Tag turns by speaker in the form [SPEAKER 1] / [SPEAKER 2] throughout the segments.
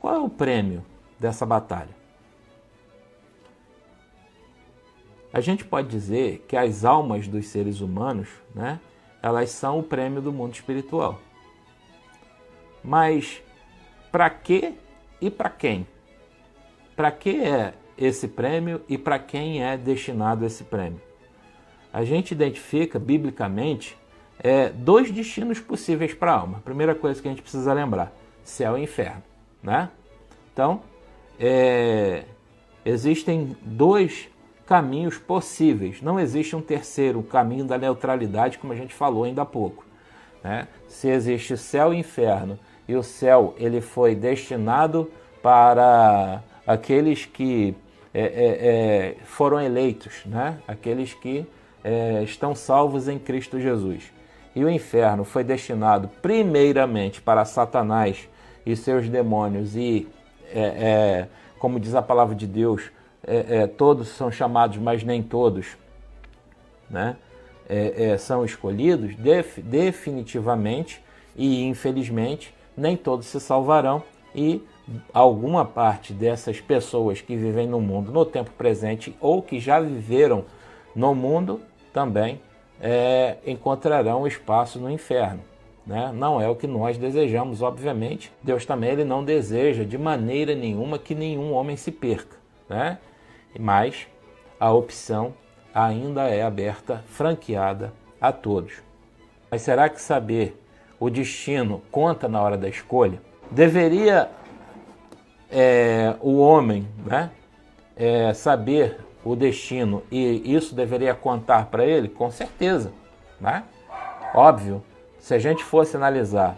[SPEAKER 1] Qual é o prêmio dessa batalha? A gente pode dizer que as almas dos seres humanos, né, elas são o prêmio do mundo espiritual. Mas para quê e para quem? Para que é esse prêmio e para quem é destinado esse prêmio? A gente identifica, biblicamente, dois destinos possíveis para a alma. A primeira coisa que a gente precisa lembrar, céu e inferno, né? Então, existem dois caminhos possíveis. Não existe um terceiro, o caminho da neutralidade, como a gente falou ainda há pouco, né? Se existe céu e inferno, e o céu ele foi destinado para aqueles que foram eleitos, né? Aqueles que estão salvos em Cristo Jesus. E o inferno foi destinado primeiramente para Satanás e seus demônios e, como diz a palavra de Deus, todos são chamados, mas nem todos, né? São escolhidos. Definitivamente e infelizmente nem todos se salvarão, e alguma parte dessas pessoas que vivem no mundo no tempo presente ou que já viveram no mundo também encontrarão espaço no inferno, né? Não é o que nós desejamos, obviamente. Deus também ele não deseja de maneira nenhuma que nenhum homem se perca, né? Mas a opção ainda é aberta, franqueada a todos. Mas será que saber o destino conta na hora da escolha? Deveria o homem, né, saber o destino e isso deveria contar para ele? Com certeza, né? Óbvio, se a gente fosse analisar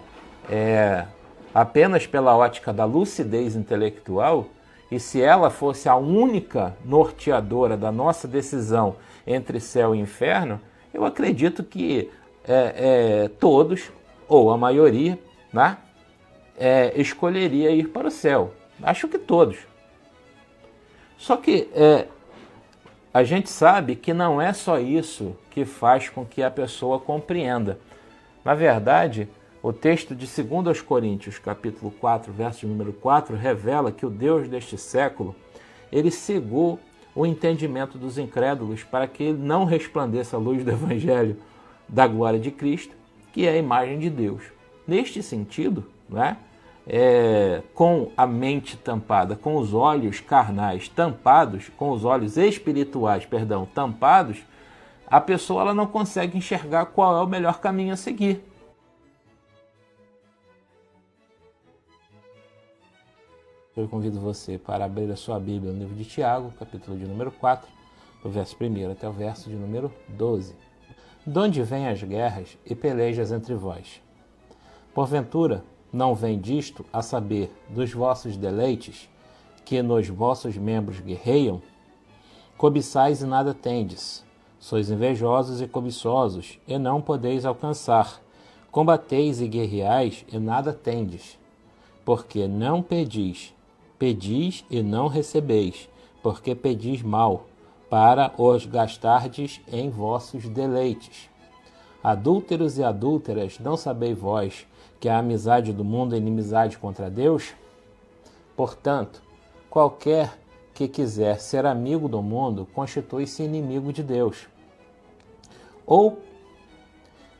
[SPEAKER 1] apenas pela ótica da lucidez intelectual, e se ela fosse a única norteadora da nossa decisão entre céu e inferno, eu acredito que todos, ou a maioria, né, escolheria ir para o céu. Acho que todos. Só que a gente sabe que não é só isso que faz com que a pessoa compreenda. Na verdade, o texto de 2 Coríntios, capítulo 4, verso número 4, revela que o Deus deste século, ele cegou o entendimento dos incrédulos para que não resplandeça a luz do Evangelho da glória de Cristo, que é a imagem de Deus. Neste sentido, né, com a mente tampada, com os olhos carnais tampados, com os olhos espirituais, perdão, tampados, a pessoa ela não consegue enxergar qual é o melhor caminho a seguir. Eu convido você para abrir a sua Bíblia no livro de Tiago, capítulo de número 4, do verso 1 até o verso de número 12. De onde vêm as guerras e pelejas entre vós? Porventura, não vem disto, a saber, dos vossos deleites, que nos vossos membros guerreiam? Cobiçais e nada tendes. Sois invejosos e cobiçosos, e não podeis alcançar. Combateis e guerreais, e nada tendes. Porque não pedis. Pedis e não recebeis, porque pedis mal, para os gastardes em vossos deleites. Adúlteros e adúlteras, não sabeis vós que a amizade do mundo é inimizade contra Deus? Portanto, qualquer que quiser ser amigo do mundo, constitui-se inimigo de Deus. Ou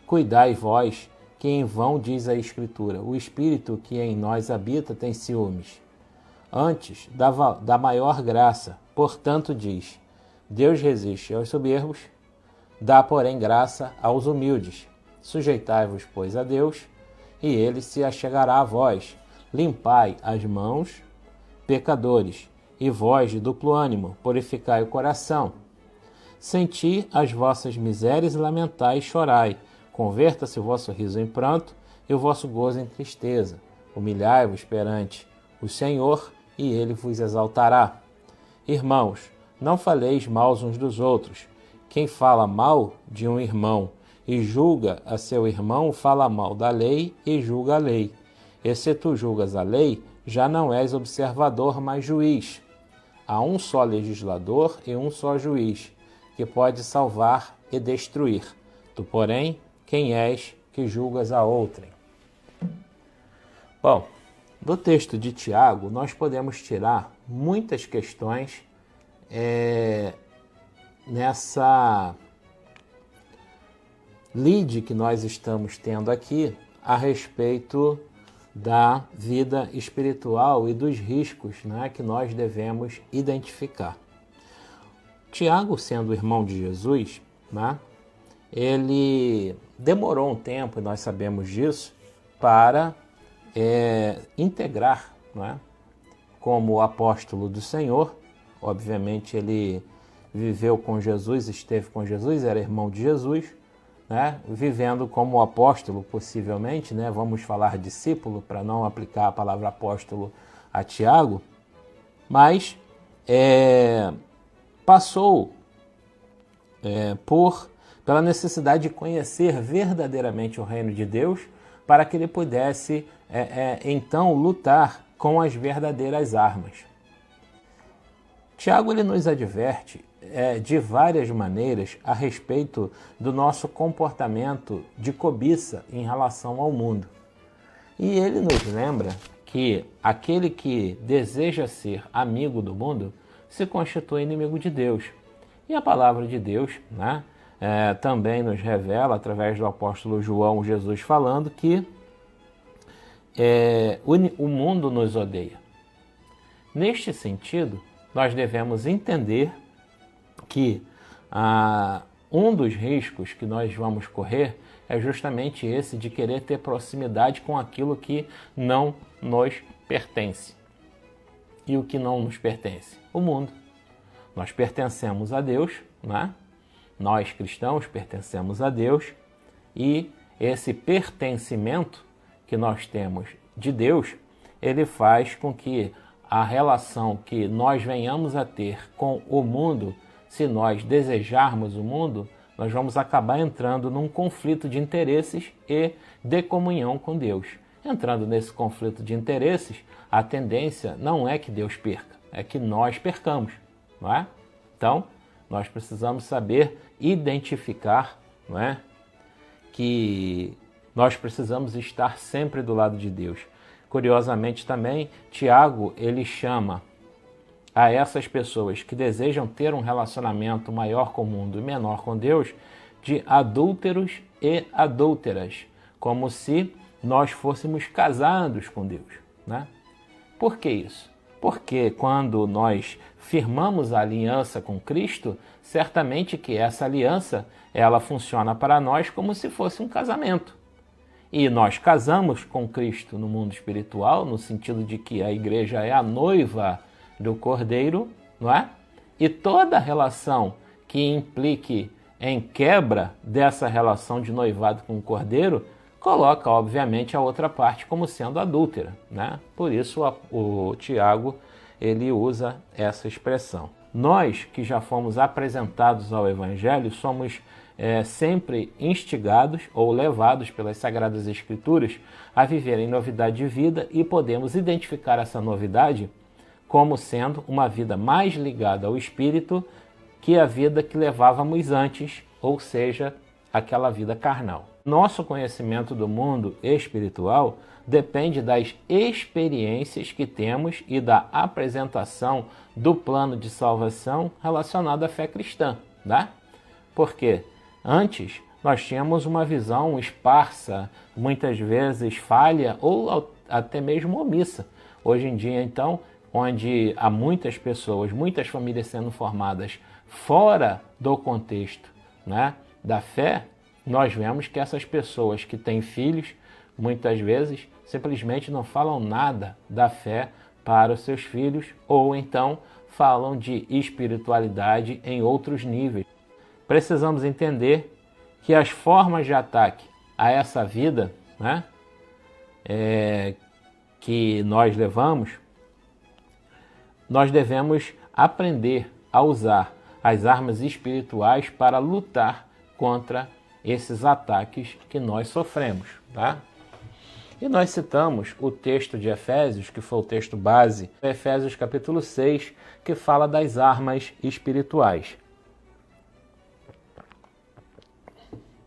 [SPEAKER 1] cuidai vós, que em vão diz a Escritura, o Espírito que em nós habita tem ciúmes. Antes, da maior graça, portanto diz, Deus resiste aos soberbos, dá, porém, graça aos humildes. Sujeitai-vos, pois, a Deus, e ele se achegará a vós. Limpai as mãos, pecadores, e vós de duplo ânimo, purificai o coração. Senti as vossas misérias e lamentai e chorai. Converta-se o vosso riso em pranto e o vosso gozo em tristeza. Humilhai-vos perante o Senhor, e ele vos exaltará. Irmãos, não faleis mal uns dos outros. Quem fala mal de um irmão e julga a seu irmão, fala mal da lei e julga a lei. E se tu julgas a lei, já não és observador, mas juiz. Há um só legislador e um só juiz, que pode salvar e destruir. Tu, porém, quem és que julgas a outrem? Bom, Do texto de Tiago, nós podemos tirar muitas questões nessa lide que nós estamos tendo aqui a respeito da vida espiritual e dos riscos, né, que nós devemos identificar. Tiago, sendo irmão de Jesus, né, ele demorou um tempo, e nós sabemos disso, para integrar, né, como apóstolo do Senhor. Obviamente ele viveu com Jesus, esteve com Jesus, era irmão de Jesus, né, vivendo como apóstolo, possivelmente, né, vamos falar discípulo, para não aplicar a palavra apóstolo a Tiago, mas passou pela necessidade de conhecer verdadeiramente o reino de Deus, para que ele pudesse, então, lutar com as verdadeiras armas. Tiago ele nos adverte de várias maneiras a respeito do nosso comportamento de cobiça em relação ao mundo. E ele nos lembra que aquele que deseja ser amigo do mundo se constitui inimigo de Deus. E a palavra de Deus, né, também nos revela, através do apóstolo João, Jesus falando que o mundo nos odeia. Neste sentido, nós devemos entender que um dos riscos que nós vamos correr é justamente esse de querer ter proximidade com aquilo que não nos pertence. E o que não nos pertence? O mundo. Nós pertencemos a Deus, né? Nós cristãos pertencemos a Deus, e esse pertencimento que nós temos de Deus, ele faz com que a relação que nós venhamos a ter com o mundo, se nós desejarmos o mundo, nós vamos acabar entrando num conflito de interesses e de comunhão com Deus. Entrando nesse conflito de interesses, a tendência não é que Deus perca, é que nós percamos, não é? Então, nós precisamos saber identificar, não é, que nós precisamos estar sempre do lado de Deus. Curiosamente também, Tiago, ele chama a essas pessoas que desejam ter um relacionamento maior com o mundo e menor com Deus de adúlteros e adúlteras, como se nós fôssemos casados com Deus, né? Por que isso? Porque quando nós firmamos a aliança com Cristo, certamente que essa aliança, ela funciona para nós como se fosse um casamento. E nós casamos com Cristo no mundo espiritual, no sentido de que a igreja é a noiva do Cordeiro, não é? E toda relação que implique em quebra dessa relação de noivado com o Cordeiro, coloca, obviamente, a outra parte como sendo adúltera, né? Por isso o Tiago, ele usa essa expressão. Nós que já fomos apresentados ao Evangelho, somos sempre instigados ou levados pelas Sagradas Escrituras a viver em novidade de vida, e podemos identificar essa novidade como sendo uma vida mais ligada ao Espírito que a vida que levávamos antes, ou seja, aquela vida carnal. Nosso conhecimento do mundo espiritual depende das experiências que temos e da apresentação do plano de salvação relacionado à fé cristã, tá? Porque antes nós tínhamos uma visão esparsa, muitas vezes falha ou até mesmo omissa. Hoje em dia, então, onde há muitas pessoas, muitas famílias sendo formadas fora do contexto, né, da fé, nós vemos que essas pessoas que têm filhos, muitas vezes, simplesmente não falam nada da fé para os seus filhos, ou então falam de espiritualidade em outros níveis. Precisamos entender que as formas de ataque a essa vida, né, que nós levamos, nós devemos aprender a usar as armas espirituais para lutar contra esses ataques que nós sofremos, tá? E nós citamos o texto de Efésios, que foi o texto base, Efésios capítulo 6, que fala das armas espirituais.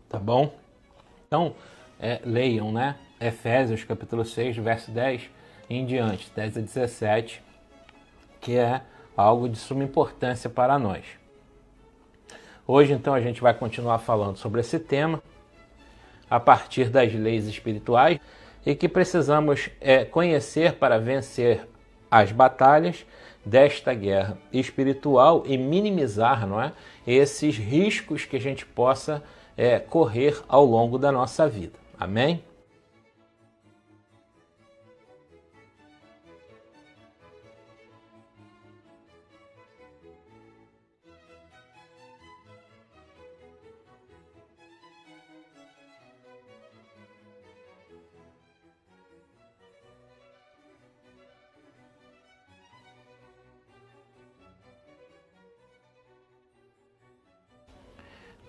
[SPEAKER 1] Tá bom? Então, leiam, né? Efésios capítulo 6, verso 10, em diante, 10 a 17, que é algo de suma importância para nós. Hoje, então, a gente vai continuar falando sobre esse tema a partir das leis espirituais e que precisamos conhecer para vencer as batalhas desta guerra espiritual e minimizar, não é, esses riscos que a gente possa correr ao longo da nossa vida. Amém?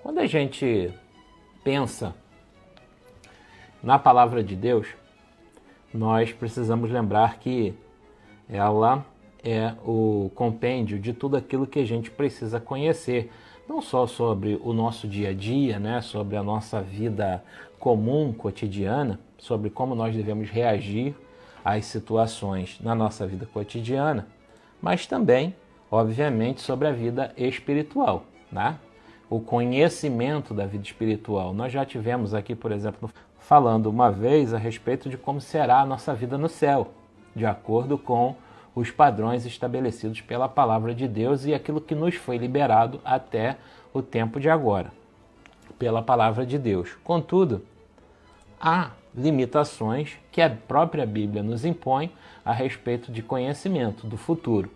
[SPEAKER 1] Quando a gente pensa na palavra de Deus, nós precisamos lembrar que ela é o compêndio de tudo aquilo que a gente precisa conhecer, não só sobre o nosso dia a dia, né, sobre a nossa vida comum, cotidiana, sobre como nós devemos reagir às situações na nossa vida cotidiana, mas também, obviamente, sobre a vida espiritual, né? O conhecimento da vida espiritual. Nós já tivemos aqui, por exemplo, falando uma vez a respeito de como será a nossa vida no céu, de acordo com os padrões estabelecidos pela palavra de Deus e aquilo que nos foi liberado até o tempo de agora, pela palavra de Deus. Contudo, há limitações que a própria Bíblia nos impõe a respeito de conhecimento do futuro.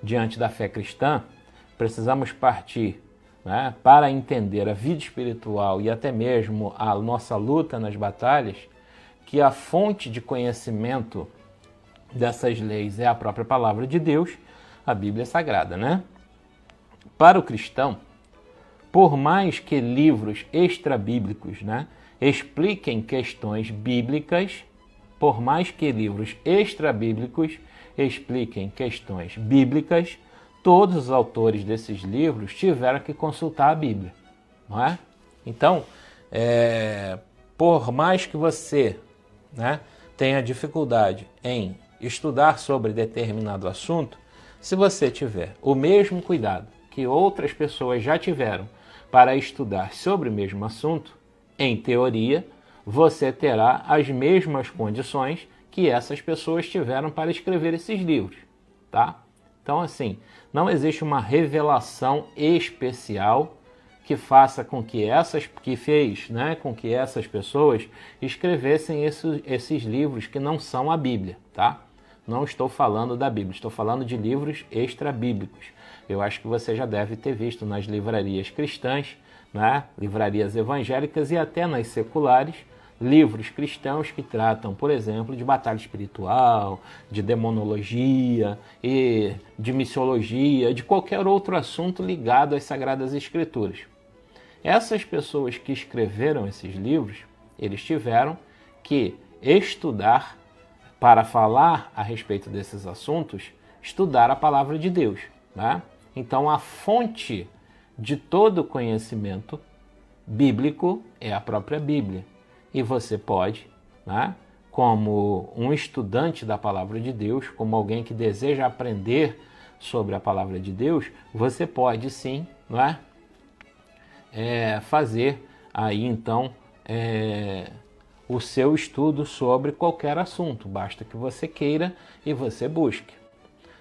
[SPEAKER 1] Diante da fé cristã, precisamos partir, né, para entender a vida espiritual e até mesmo a nossa luta nas batalhas, que a fonte de conhecimento dessas leis é a própria palavra de Deus, a Bíblia Sagrada, né? Para o cristão, por mais que livros extrabíblicos, né, expliquem questões bíblicas, por mais que livros extrabíblicos expliquem questões bíblicas, todos os autores desses livros tiveram que consultar a Bíblia, não é? Então, por mais que você, né, tenha dificuldade em estudar sobre determinado assunto, se você tiver o mesmo cuidado que outras pessoas já tiveram para estudar sobre o mesmo assunto, em teoria, você terá as mesmas condições que essas pessoas tiveram para escrever esses livros, tá? Então, assim, não existe uma revelação especial que faça com que com que essas pessoas escrevessem esses livros que não são a Bíblia, tá? Não estou falando da Bíblia, estou falando de livros extrabíblicos. Eu acho que você já deve ter visto nas livrarias cristãs, né, livrarias evangélicas e até nas seculares, livros cristãos que tratam, por exemplo, de batalha espiritual, de demonologia, e de missiologia, de qualquer outro assunto ligado às Sagradas Escrituras. Essas pessoas que escreveram esses livros, eles tiveram que estudar, para falar a respeito desses assuntos, estudar a palavra de Deus, né? Então, a fonte de todo conhecimento bíblico é a própria Bíblia. E você pode, né, como um estudante da palavra de Deus, como alguém que deseja aprender sobre a palavra de Deus, você pode sim, não é, fazer aí então o seu estudo sobre qualquer assunto. Basta que você queira e você busque.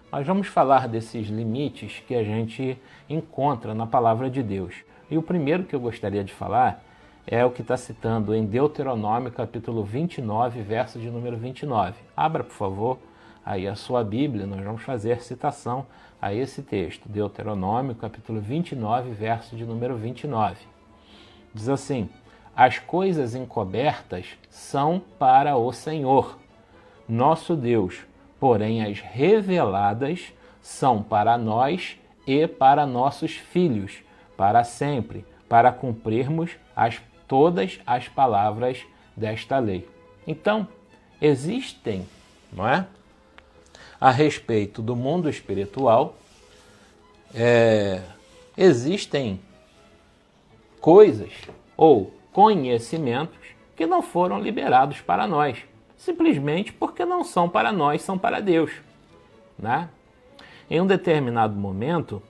[SPEAKER 1] Mas vamos falar desses limites que a gente encontra na palavra de Deus. E o primeiro que eu gostaria de falar é o que está citando em Deuteronômio, capítulo 29, verso de número 29. Abra, por favor, aí a sua Bíblia, nós vamos fazer citação a esse texto. Deuteronômio, capítulo 29, verso de número 29. Diz assim: as coisas encobertas são para o Senhor, nosso Deus, porém as reveladas são para nós e para nossos filhos, para sempre, para cumprirmos todas as palavras desta lei. Então, existem, não é, a respeito do mundo espiritual, existem coisas ou conhecimentos que não foram liberados para nós, Simplesmente porque não são para nós, são para Deus, né? Em um determinado momento,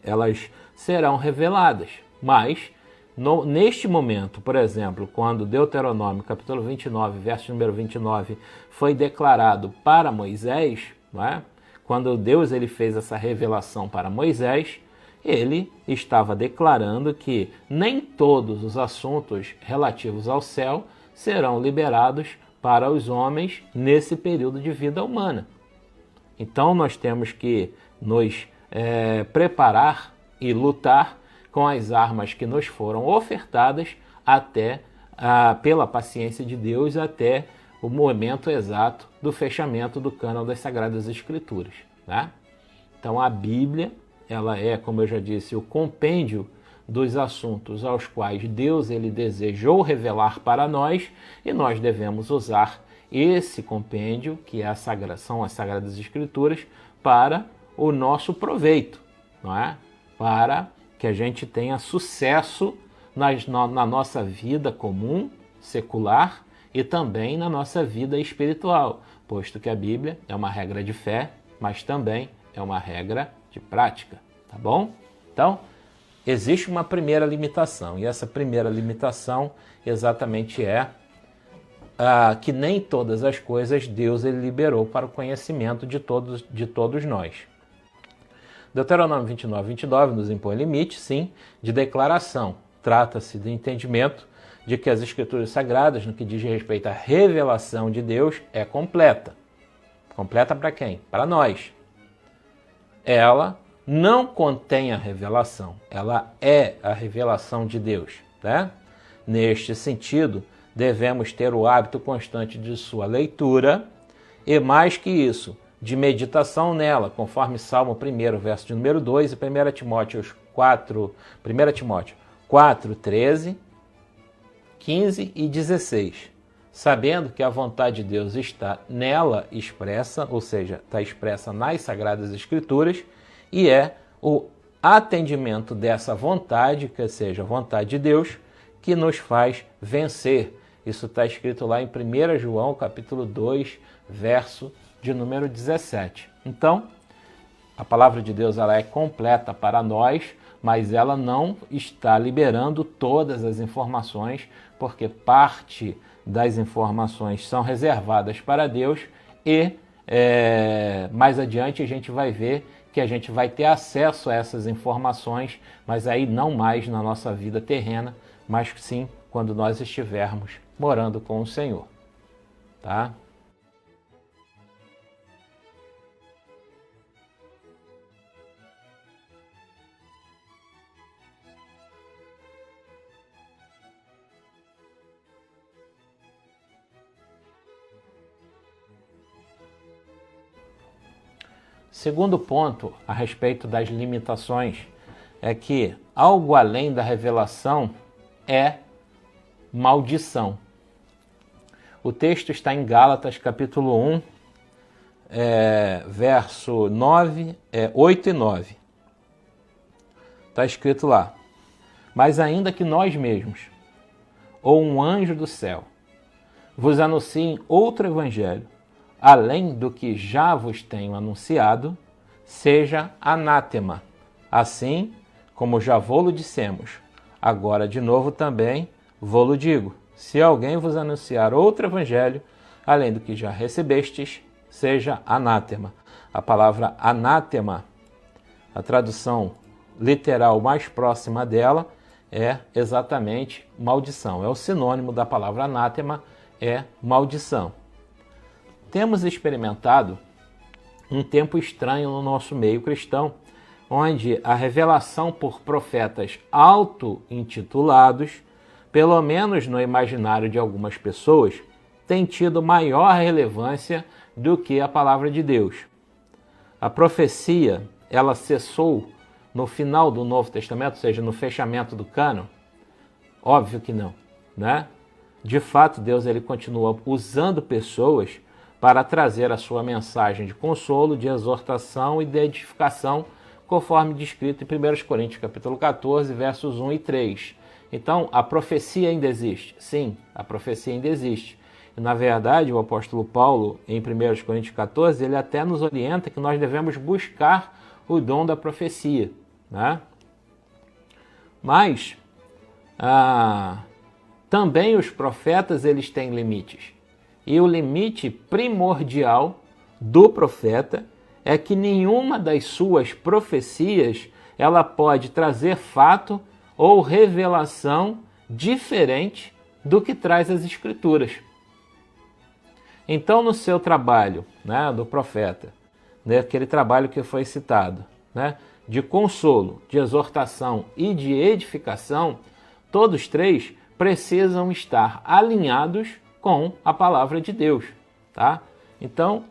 [SPEAKER 1] elas serão reveladas, mas neste momento, por exemplo, quando Deuteronômio, capítulo 29, verso número 29, foi declarado para Moisés, não é? Quando Deus ele fez essa revelação para Moisés, ele estava declarando que nem todos os assuntos relativos ao céu serão liberados para os homens nesse período de vida humana. Então nós temos que nos preparar e lutar com as armas que nos foram ofertadas até pela paciência de Deus até o momento exato do fechamento do cânon das Sagradas Escrituras, né? Então a Bíblia, ela é, como eu já disse, o compêndio dos assuntos aos quais Deus ele desejou revelar para nós, e nós devemos usar esse compêndio, que são as Sagradas Escrituras, para o nosso proveito, não é? Para que a gente tenha sucesso na nossa vida comum, secular, e também na nossa vida espiritual, posto que a Bíblia é uma regra de fé, mas também é uma regra de prática, tá bom? Então, existe uma primeira limitação, e essa primeira limitação exatamente é que nem todas as coisas Deus ele liberou para o conhecimento de todos nós. Deuteronômio 29, 29 nos impõe limite, sim, de declaração. Trata-se do entendimento de que as Escrituras Sagradas, no que diz respeito à revelação de Deus, é completa. Completa para quem? Para nós. Ela não contém a revelação, ela é a revelação de Deus, né? Neste sentido, devemos ter o hábito constante de sua leitura e, mais que isso, de meditação nela, conforme Salmo 1, verso de número 2 e 1 Timóteo 4, 13, 15 e 16. Sabendo que a vontade de Deus está nela expressa, ou seja, está expressa nas Sagradas Escrituras, e é o atendimento dessa vontade, que seja a vontade de Deus, que nos faz vencer. Isso está escrito lá em 1 João, capítulo 2, verso de número 17. Então, a palavra de Deus ela é completa para nós, mas ela não está liberando todas as informações, porque parte das informações são reservadas para Deus e mais adiante a gente vai ver que a gente vai ter acesso a essas informações, mas aí não mais na nossa vida terrena, mas sim quando nós estivermos morando com o Senhor, tá? Segundo ponto a respeito das limitações é que algo além da revelação é maldição. O texto está em Gálatas capítulo 1, verso 8 e 9. Está escrito lá: mas ainda que nós mesmos, ou um anjo do céu, vos anunciem outro evangelho, além do que já vos tenho anunciado, seja anátema. Assim como já vô-lo dissemos, agora de novo também vô-lo digo: se alguém vos anunciar outro evangelho, além do que já recebestes, seja anátema. A palavra anátema, a tradução literal mais próxima dela, é exatamente maldição. É o sinônimo da palavra anátema, é maldição. Temos experimentado um tempo estranho no nosso meio cristão, onde a revelação por profetas auto-intitulados, pelo menos no imaginário de algumas pessoas, tem tido maior relevância do que a palavra de Deus. A profecia, ela cessou no final do Novo Testamento, ou seja, no fechamento do cânon? Óbvio que não, né? De fato, Deus ele continua usando pessoas para trazer a sua mensagem de consolo, de exortação e de edificação, conforme descrito em 1 Coríntios capítulo 14, versos 1 e 3. Então, a profecia ainda existe? Sim, a profecia ainda existe. Na verdade, o apóstolo Paulo, em 1 Coríntios 14, ele até nos orienta que nós devemos buscar o dom da profecia, né? Mas também os profetas eles têm limites. E o limite primordial do profeta é que nenhuma das suas profecias ela pode trazer fato ou revelação diferente do que traz as Escrituras. Então, no seu trabalho, né, do profeta, né, aquele trabalho que foi citado, né, de consolo, de exortação e de edificação, todos três precisam estar alinhados com a palavra de Deus, tá? Então,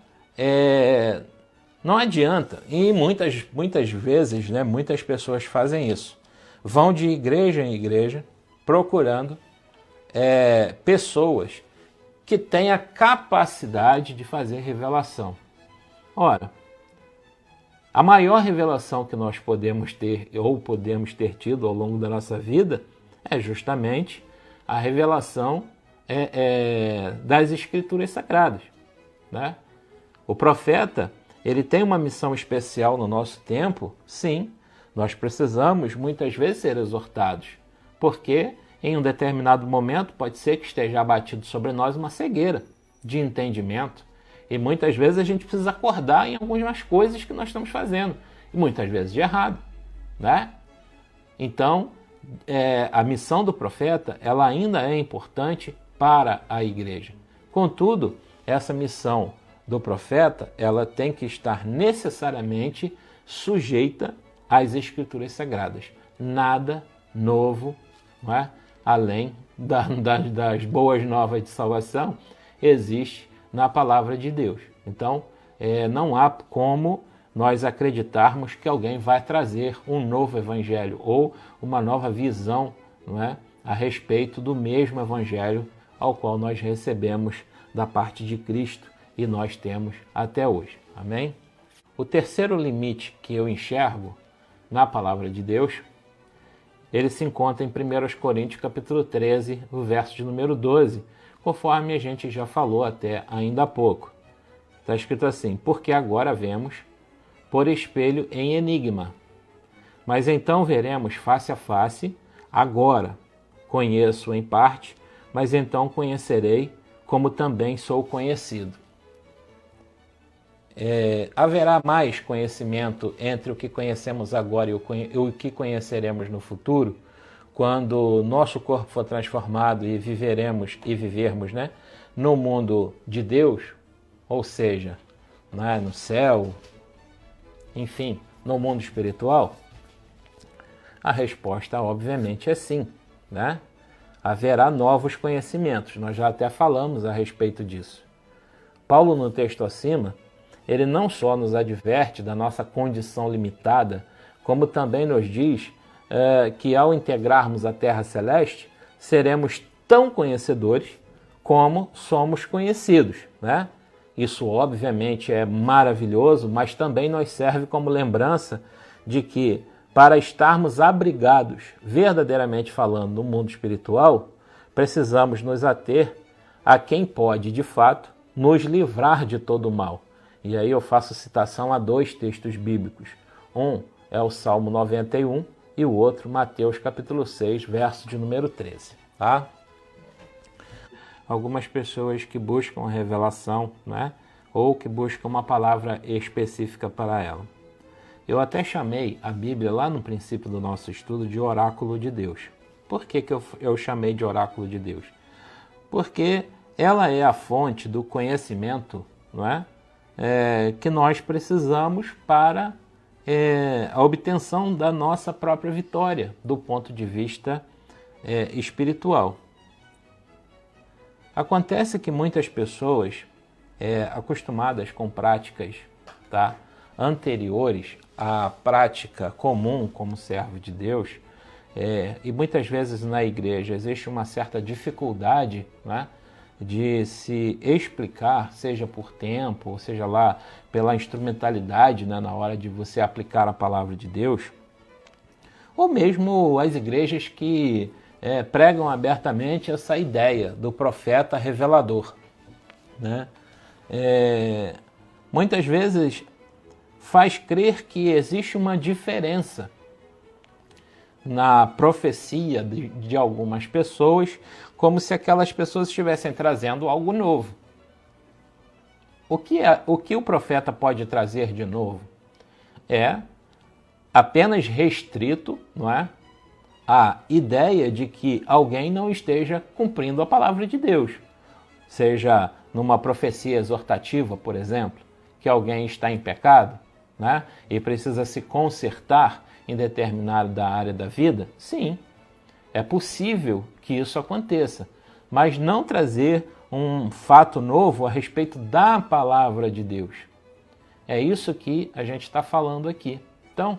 [SPEAKER 1] não adianta, e muitas vezes, né, muitas pessoas fazem isso, vão de igreja em igreja procurando pessoas que têm a capacidade de fazer revelação. Ora, a maior revelação que nós podemos ter ou podemos ter tido ao longo da nossa vida é justamente a revelação das Escrituras Sagradas, né? O profeta, ele tem uma missão especial no nosso tempo, sim. Nós precisamos muitas vezes ser exortados, porque em um determinado momento pode ser que esteja abatido sobre nós uma cegueira de entendimento. E muitas vezes a gente precisa acordar em algumas coisas que nós estamos fazendo, e muitas vezes de errado, né? Então, a missão do profeta, ela ainda é importante para a igreja. Contudo, essa missão do profeta, ela tem que estar necessariamente sujeita às Escrituras Sagradas. Nada novo, não é? Além das boas novas de salvação, existe na palavra de Deus. Então, não há como nós acreditarmos que alguém vai trazer um novo evangelho ou uma nova visão, não é, a respeito do mesmo evangelho ao qual nós recebemos da parte de Cristo e nós temos até hoje. Amém? O terceiro limite que eu enxergo na palavra de Deus, ele se encontra em 1 Coríntios capítulo 13, o verso de número 12, conforme a gente já falou até ainda há pouco. Está escrito assim: porque agora vemos por espelho em enigma, mas então veremos face a face. Agora conheço em parte, mas então conhecerei como também sou conhecido. Haverá mais conhecimento entre o que conhecemos agora e o que conheceremos no futuro, quando nosso corpo for transformado e vivermos, né, no mundo de Deus, ou seja, né, no céu, enfim, no mundo espiritual? A resposta, obviamente, é sim, né? Haverá novos conhecimentos, nós já até falamos a respeito disso. Paulo, no texto acima, ele não só nos adverte da nossa condição limitada, como também nos diz que ao integrarmos a Terra Celeste, seremos tão conhecedores como somos conhecidos, né? Isso obviamente é maravilhoso, mas também nos serve como lembrança de que para estarmos abrigados, verdadeiramente falando, no mundo espiritual, precisamos nos ater a quem pode, de fato, nos livrar de todo o mal. E aí eu faço citação a dois textos bíblicos. Um é o Salmo 91 e o outro, Mateus capítulo 6, verso de número 13. Tá? Algumas pessoas que buscam a revelação, né? Ou que buscam uma palavra específica para ela. Eu até chamei a Bíblia, lá no princípio do nosso estudo, de oráculo de Deus. Por que eu chamei de oráculo de Deus? Porque ela é a fonte do conhecimento, não é? Que nós precisamos para a obtenção da nossa própria vitória, do ponto de vista espiritual. Acontece que muitas pessoas, acostumadas com práticas, tá, anteriores à prática comum como servo de Deus, e muitas vezes na igreja existe uma certa dificuldade, né, de se explicar, seja por tempo, ou seja lá pela instrumentalidade, né, na hora de você aplicar a palavra de Deus, ou mesmo as igrejas que pregam abertamente essa ideia do profeta revelador, né? Muitas vezes faz crer que existe uma diferença na profecia de algumas pessoas, como se aquelas pessoas estivessem trazendo algo novo. O que o profeta pode trazer de novo? É apenas restrito, não é, a ideia de que alguém não esteja cumprindo a palavra de Deus. Seja numa profecia exortativa, por exemplo, que alguém está em pecado, né, e precisa se consertar em determinada área da vida. Sim, é possível que isso aconteça, mas não trazer um fato novo a respeito da palavra de Deus. É isso que a gente está falando aqui. Então,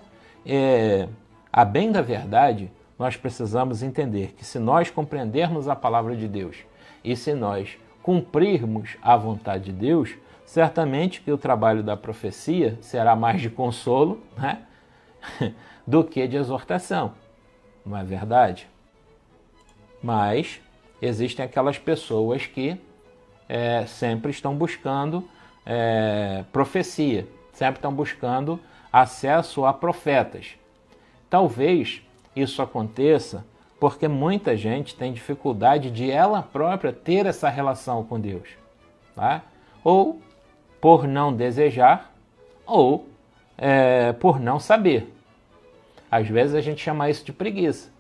[SPEAKER 1] a bem da verdade, nós precisamos entender que se nós compreendermos a palavra de Deus e se nós cumprirmos a vontade de Deus, certamente que o trabalho da profecia será mais de consolo, né, do que de exortação. Não é verdade? Mas existem aquelas pessoas que sempre estão buscando profecia, sempre estão buscando acesso a profetas. Talvez isso aconteça porque muita gente tem dificuldade de ela própria ter essa relação com Deus, tá? Ou por não desejar, ou por não saber. Às vezes a gente chama isso de preguiça,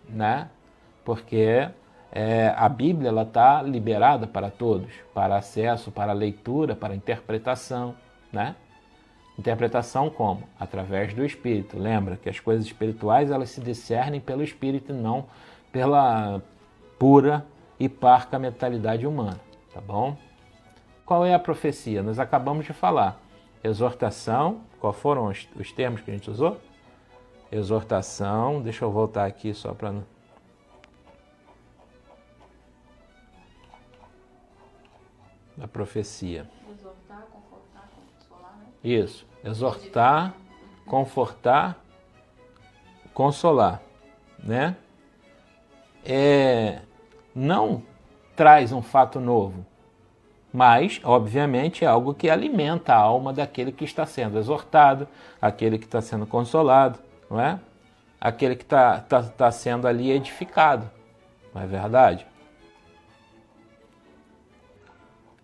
[SPEAKER 1] né? Porque a Bíblia está liberada para todos, para acesso, para leitura, para interpretação, né? Interpretação como? Através do Espírito. Lembra que as coisas espirituais elas se discernem pelo Espírito e não pela pura e parca mentalidade humana, tá bom? Qual é a profecia? Nós acabamos de falar. Exortação, qual foram os termos que a gente usou? Exortação, deixa eu voltar aqui só para... da profecia.
[SPEAKER 2] Exortar, confortar, consolar, né?
[SPEAKER 1] Isso. Exortar, confortar, consolar, né? Não traz um fato novo, mas, obviamente, é algo que alimenta a alma daquele que está sendo exortado, aquele que está sendo consolado, não é? Aquele que está sendo ali edificado, não é verdade?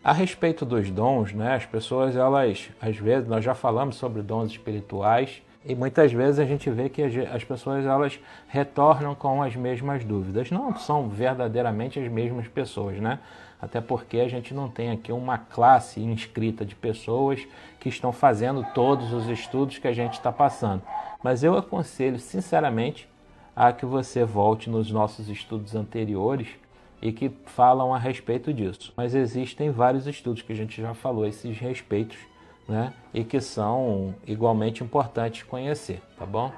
[SPEAKER 1] A respeito dos dons, né, as pessoas, elas, às vezes, nós já falamos sobre dons espirituais e muitas vezes a gente vê que as pessoas, elas retornam com as mesmas dúvidas. Não são verdadeiramente as mesmas pessoas, né? Até porque a gente não tem aqui uma classe inscrita de pessoas que estão fazendo todos os estudos que a gente está passando. Mas eu aconselho, sinceramente, a que você volte nos nossos estudos anteriores e que falam a respeito disso. Mas existem vários estudos que a gente já falou a esses respeitos, né? E que são igualmente importantes conhecer, tá bom?